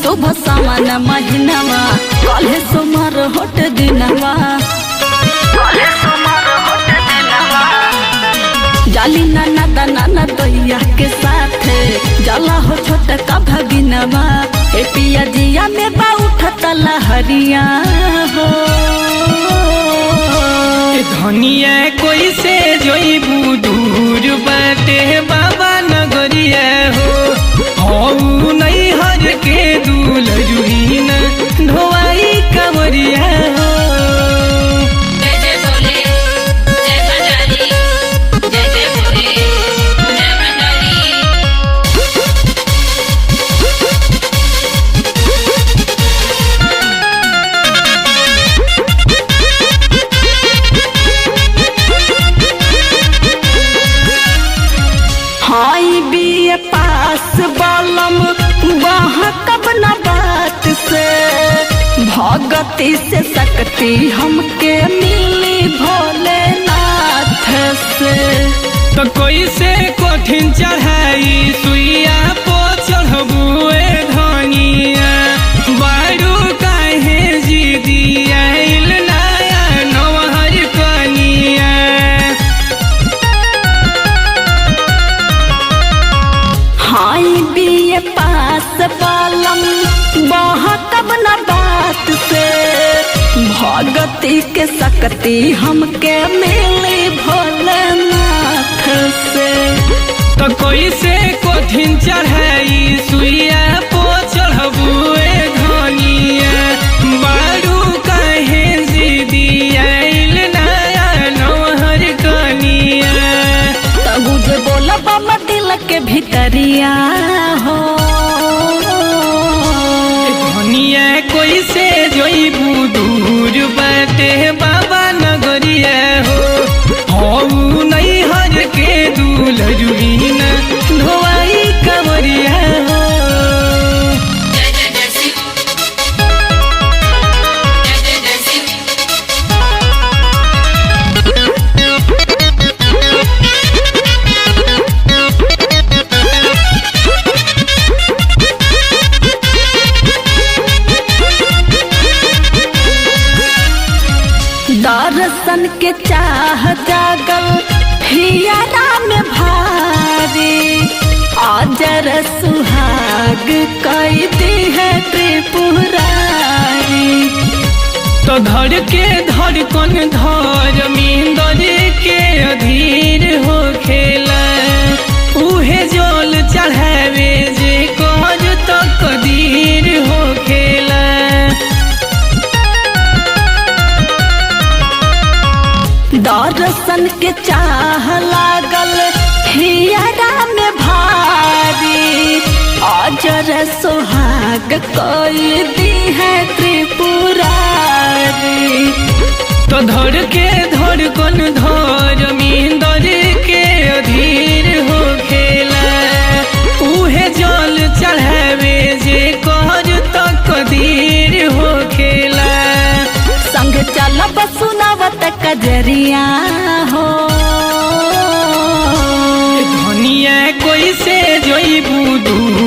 शुभ सावन महीनावा कल्हे सोमवार होट दिनवा जाली नाना नाना दैया के साथ जला हो छोटका भगिनवा ए पिया जिया में बा उठत लहरिया हो धनिया कोई से जोईबू दूर बाटे बाबा नगरिया हो नहीं हर के दूल जुहीना ढोवाई कमरिया हो। हाई बी पास बालम वहाँ कब न बात से भगती से सकती हमके मिली भोलेनाथ से। तो कोई से कठिन चढ़ाई सुइया पो चढ़बुए धनिया बारू काहे जी दिया नया नवहर कनिया। हाई बी पास बालम वहाँ कब न बात से भगती के सकती हमके मिली भोलेनाथ से। तो कोई से कठिन चढ़ाई सुइया पो चढ़बुए धनिया बारू काहे जी दिया नया नवहर कनिया। तब मुझे बोला बाबा दिल के भीतरिया हो धनिया कोई से जोईबू दूर बाटे बाबा नगरिया हो नहीं हर के दूल जुहीना ढोवाई कमरिया हो। दर्शन के चाह जागल हियारा में भारी अजर सुहाग कई दी है त्रिपुरारी। तो धड़ के धड़कन धर मींदर के अधीर हो खेला उहे जोल चढ़ावे जे कहज तो कदीर हो खेला। दर्शन के चाह लागल हियारा में भारी अजर सुहाग कोई दी है त्रिपुरारी। तो धड़ के धड़कन धर मींदर के अधीर हो खेला उहे जल चढ़ावे जे कहज तो कदीर हो खेला। संग चलब सुनावत कजरिया हो धनिया कोई से जोईबू दूर